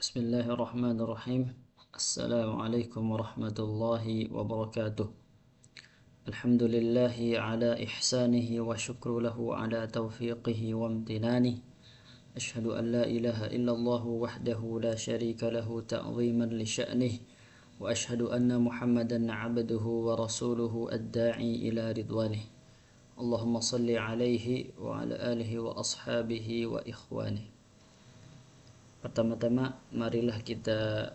Bismillahirrahmanirrahim. Assalamualaikum warahmatullahi wabarakatuh. Alhamdulillahi ala ihsanihi wa syukru lahu ala taufiqihi wa amtinani. Ashhadu an la ilaha illallah wahdahu la syarika lahu ta'ziman li sya'nih. Wa ashhadu anna Muhammadan abduhu wa rasuluhu ad-da'i ila ridwanih. Allahumma salli alaihi wa ala alihi wa ashabihi wa ikhwanih. Pertama-tama marilah kita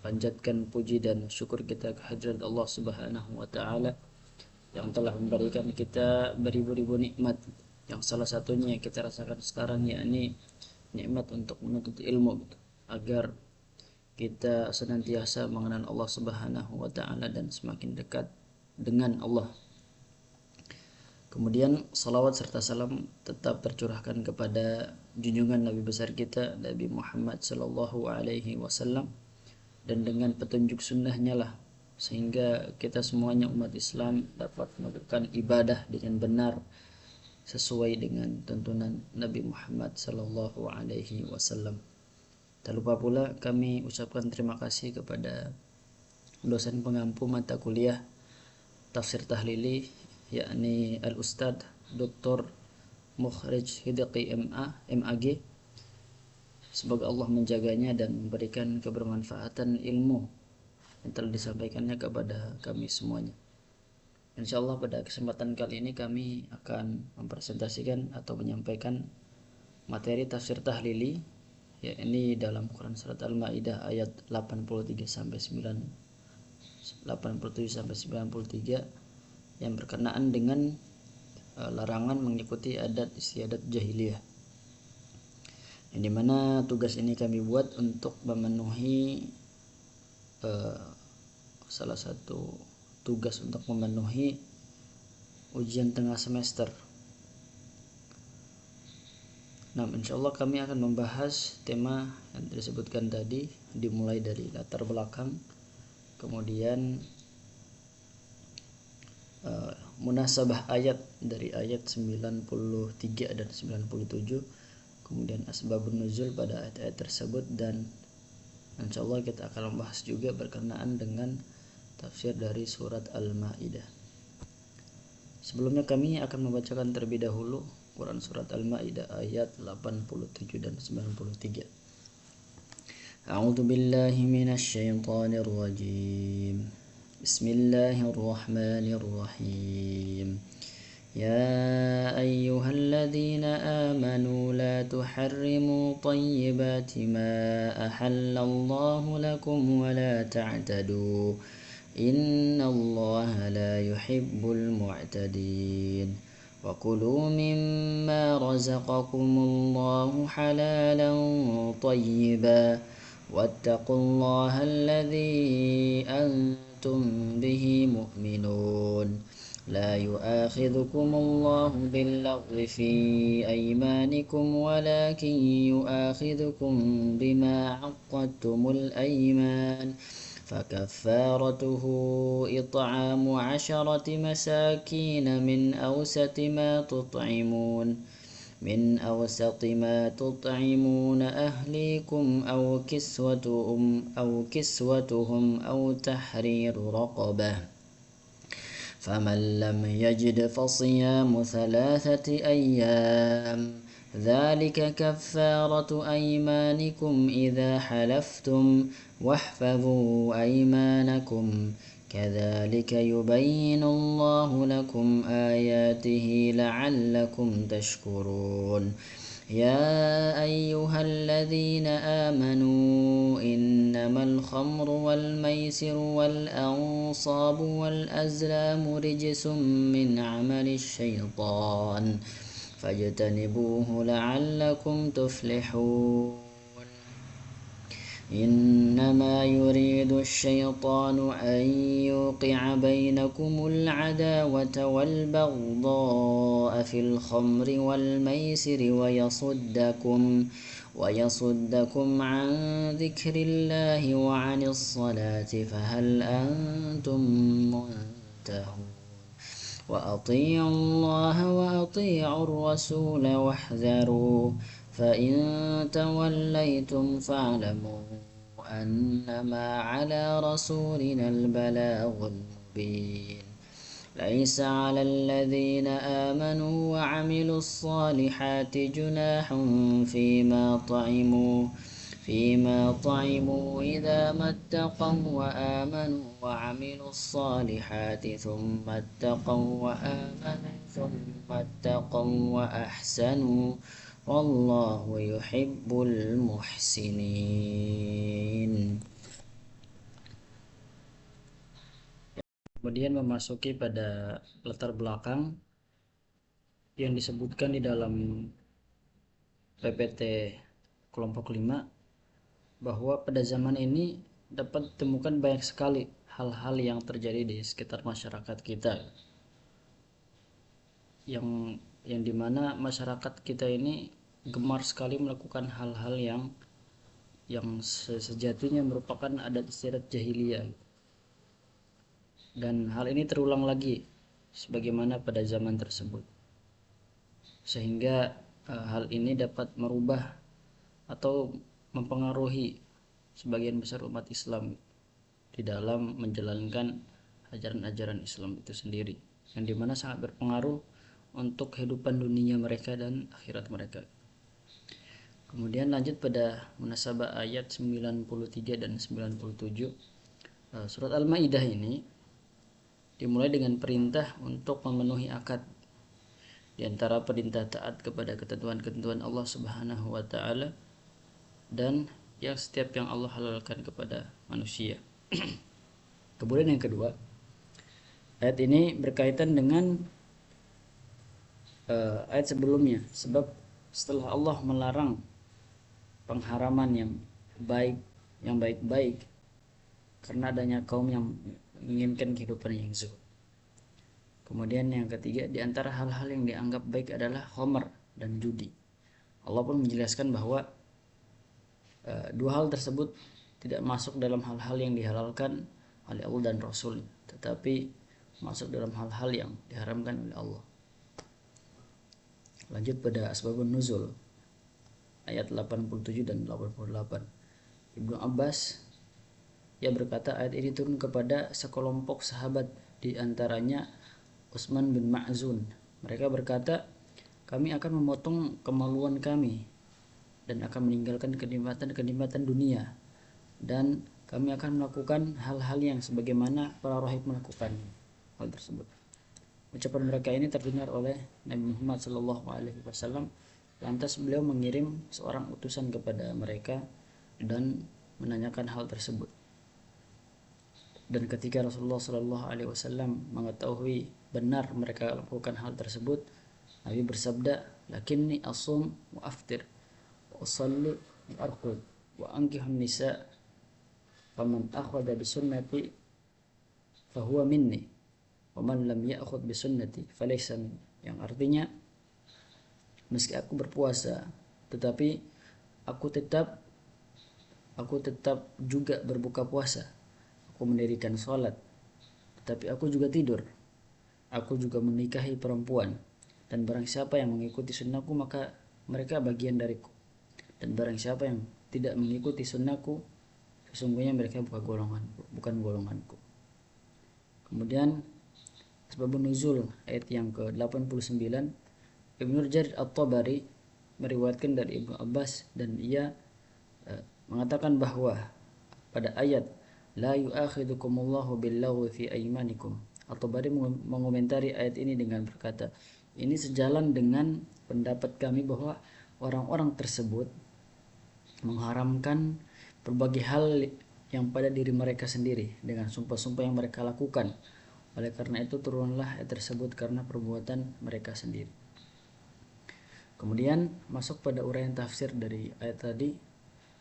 panjatkan puji dan syukur kita kehadirat Allah Subhanahu wa taala yang telah memberikan kita beribu-ribu nikmat, yang salah satunya yang kita rasakan sekarang yakni nikmat untuk menuntut ilmu, agar kita senantiasa mengenal Allah Subhanahu wa taala dan semakin dekat dengan Allah. Kemudian salawat serta salam tetap tercurahkan kepada junjungan Nabi besar kita, Nabi Muhammad sallallahu alaihi wasallam, dan dengan petunjuk sunnahnya lah sehingga kita semuanya umat Islam dapat melakukan ibadah dengan benar sesuai dengan tuntunan Nabi Muhammad sallallahu alaihi wasallam. Tak lupa pula kami ucapkan terima kasih kepada dosen pengampu mata kuliah Tafsir Tahlili, yakni Al-Ustadz Dr. Mukhrij Hidqi MAG. Semoga Allah menjaganya dan memberikan kebermanfaatan ilmu yang telah disampaikannya kepada kami semuanya. Insyaallah pada kesempatan kali ini kami akan mempresentasikan atau menyampaikan materi tafsir tahlili, yakni dalam Quran surat Al-Maidah ayat 87 sampai 93 yang berkenaan dengan larangan mengikuti adat istiadat jahiliyah. Yang dimana tugas ini kami buat untuk memenuhi salah satu tugas untuk memenuhi ujian tengah semester. Nah, insyaallah kami akan membahas tema yang disebutkan tadi, dimulai dari latar belakang, kemudian munasabah ayat dari ayat 93 dan 97, kemudian asbabun nuzul pada ayat-ayat tersebut, dan insyaallah kita akan membahas juga berkenaan dengan tafsir dari surat Al-Maidah. Sebelumnya kami akan membacakan terlebih dahulu Quran surat Al-Maidah ayat 87 dan 93. A'udzu billahi minasy syaithanir rajim. Bismillahirrahmanirrahim. Ya ayyuhalladzina amanu la tuharrimu tayyibati ma ahallallahu lakum wa la ta'tadu. Innallaha la yuhibbul mu'tadin. Wa kulu mimma razaqakumullahu halalan tayyiban. Wattaqullaha alladzi antum bihi mu'minun. La yu'akhidhukumullahu billaghwi fi aymanikum walakin yu'akhidhukum bima 'aqadtumul ayman. Fakaffaratuhu it'amu 'asharati masakin min awsati ma tut'imuna ahlikum aw kiswatuhum aw tahriru raqabah. Faman lam yajid fasiyamu 3 ayyam. Dzalika kaffaratu aymanikum idza halaftum wahfadhu aymanakum. Kadzalika yubayyinu Allahu lakum ayatihi la'allakum tashkurun. Ya ayyuhalladzina amanu innamal khamru wal maisiru wal ansabu wal azlamu rijsum min 'amali syaitan fajtanibuhu la'allakum tuflihun. إنما يريد الشيطان أن يوقع بينكم العداوة والبغضاء في الخمر والميسر ويصدكم عن ذكر الله وعن الصلاة فهل أنتم منتهون. وأطيعوا الله وأطيعوا الرسول واحذروا فإن توليتم فاعلموا أنما على رسولنا البلاغ المبين ليس على الذين آمنوا وعملوا الصالحات جناح فيما طعموا إذا ما اتقوا وآمنوا وعملوا الصالحات ثم اتقوا وأحسنوا والله يحب المحسنين. Kemudian memasuki pada latar belakang yang disebutkan di dalam PPT kelompok 5, bahwa pada zaman ini dapat ditemukan banyak sekali hal-hal yang terjadi di sekitar masyarakat kita, yang dimana masyarakat kita ini gemar sekali melakukan hal-hal yang sejatinya merupakan adat istiadat jahiliyah, dan hal ini terulang lagi sebagaimana pada zaman tersebut, sehingga hal ini dapat merubah atau mempengaruhi sebagian besar umat Islam di dalam menjalankan ajaran-ajaran Islam itu sendiri, yang dimana sangat berpengaruh untuk kehidupan dunia mereka dan akhirat mereka. Kemudian lanjut pada munasabah ayat 93 dan 97. Surat Al-Maidah ini dimulai dengan perintah untuk memenuhi akad, di antara perintah taat kepada ketentuan-ketentuan Allah Subhanahu wa taala dan yang setiap yang Allah halalkan kepada manusia. Kemudian yang kedua, ayat ini berkaitan dengan ayat sebelumnya, sebab setelah Allah melarang pengharaman yang baik-baik karena adanya kaum yang menginginkan kehidupan yang zuhud. Kemudian yang ketiga, di antara hal-hal yang dianggap baik adalah khamr dan judi. Allah pun menjelaskan bahwa dua hal tersebut tidak masuk dalam hal-hal yang dihalalkan oleh Allah dan Rasul, tetapi masuk dalam hal-hal yang diharamkan oleh Allah. Lanjut pada asbabun nuzul ayat 87 dan 88. Ibnu Abbas berkata, ayat ini turun kepada sekelompok sahabat, di antaranya Utsman bin Ma'zun. Mereka berkata, kami akan memotong kemaluan kami dan akan meninggalkan kenikmatan dunia, dan kami akan melakukan hal-hal yang sebagaimana para rahib melakukan hal tersebut. Ucapan mereka ini terdengar oleh Nabi Muhammad SAW. Lantas beliau mengirim seorang utusan kepada mereka dan menanyakan hal tersebut. Dan ketika Rasulullah SAW mengetahui benar mereka lakukan hal tersebut, Nabi bersabda, lakinni asum wa aftir wa usalli wa arqud wa ankihun nisa faman akhadha bisunnati fahuwa minni wa man lam ya'khudh bisunnati falaysa minni. Yang artinya, meski aku berpuasa, tetapi aku tetap juga berbuka puasa. Aku mendirikan sholat, tetapi aku juga tidur. Aku juga menikahi perempuan, dan barang siapa yang mengikuti sunnahku maka mereka bagian dariku, dan barang siapa yang tidak mengikuti sunnahku sesungguhnya mereka bukan golonganku. Kemudian sebabun nuzul ayat yang ke-89, Ibnu Jarir At-Tabari meriwayatkan dari Ibnu Abbas, dan ia mengatakan bahwa pada ayat la yu'akhidukumullahu billaghwi fi aymanikum, At-Tabari mengomentari ayat ini dengan berkata, ini sejalan dengan pendapat kami bahwa orang-orang tersebut mengharamkan berbagai hal yang pada diri mereka sendiri dengan sumpah-sumpah yang mereka lakukan. Oleh karena itu turunlah ayat tersebut karena perbuatan mereka sendiri. Kemudian masuk pada uraian tafsir dari ayat tadi.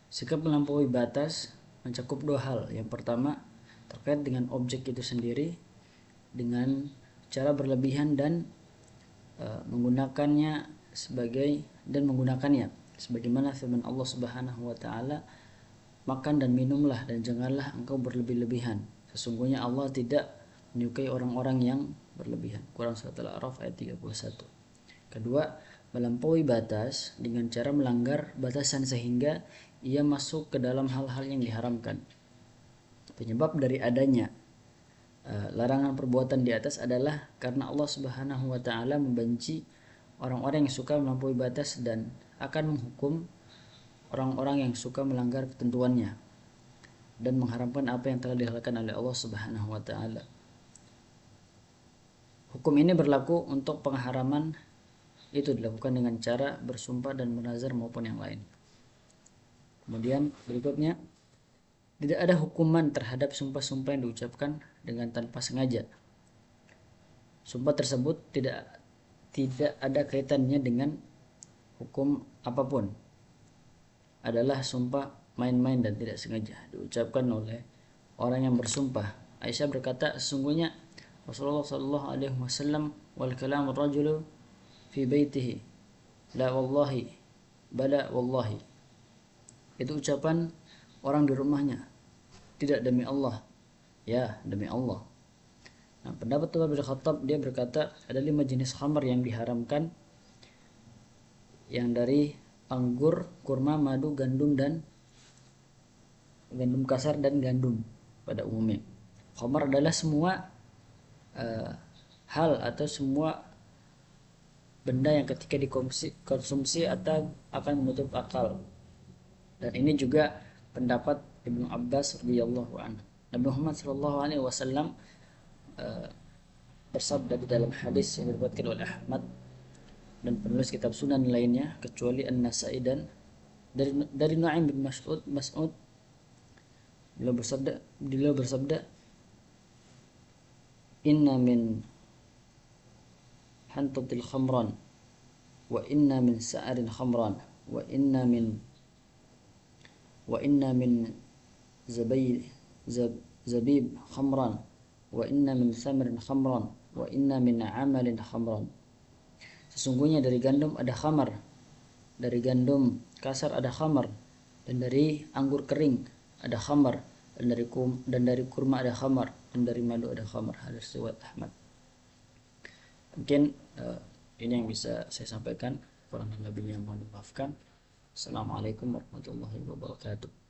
Sikap melampaui batas mencakup dua hal. Yang pertama terkait dengan objek itu sendiri dengan cara berlebihan dan menggunakannya sebagaimana firman Allah Subhanahu wa taala, makan dan minumlah dan janganlah engkau berlebih-lebihan, sesungguhnya Allah tidak menyukai orang-orang yang berlebihan. Quran surat Al-A'raf ayat 31. Kedua, melampaui batas dengan cara melanggar batasan sehingga ia masuk ke dalam hal-hal yang diharamkan. Penyebab dari adanya larangan perbuatan di atas adalah karena Allah Subhanahu wa taala membenci orang-orang yang suka melampaui batas dan akan menghukum orang-orang yang suka melanggar ketentuannya dan mengharamkan apa yang telah dihalalkan oleh Allah Subhanahu wa taala. Hukum ini berlaku untuk pengharaman itu dilakukan dengan cara bersumpah dan bernazar maupun yang lain. Kemudian berikutnya, tidak ada hukuman terhadap sumpah-sumpah yang diucapkan dengan tanpa sengaja. Sumpah tersebut tidak ada kaitannya dengan hukum apapun. Adalah sumpah main-main dan tidak sengaja diucapkan oleh orang yang bersumpah. Aisyah berkata, sesungguhnya Rasulullah sallallahu alaihi wasallam wal kalam ar-rajulu fi baitihi la wallahi bala wallahi. Itu ucapan orang di rumahnya. Tidak demi Allah. Ya, demi Allah. Nah, pendapat Umar bin Khattab, dia berkata ada 5 jenis khamar yang diharamkan, yang dari anggur, kurma, madu, gandum dan gandum kasar dan gandum pada umumnya. Khamar adalah semua hal atau semua benda yang ketika dikonsumsi atau akan menutup akal. Dan ini juga pendapat Ibnu Abbas radhiyallahu anhu. Nabi Muhammad sallallahu alaihi wasallam bersabda di dalam hadis yang diriwayatkan oleh Ahmad dan penulis kitab Sunan lainnya kecuali An-Nasa'i, dan dari Nu'aim bin Mas'ud beliau bersabda inna min hantatil khamran wa inna min sa'arin khamran wa inna min zabib khamran wa inna min thamarin khamran wa inna min amalin khamran. Sesungguhnya dari gandum ada khamar, dari gandum kasar ada khamar, dan dari anggur kering ada khamar, dan dari kurma ada khamar, dan dari madu ada khamar. Hadis riwayat Ahmad. Mungkin ini yang bisa saya sampaikan, kurang lebihnya mohon dimaafkan. Assalamualaikum warahmatullahi wabarakatuh.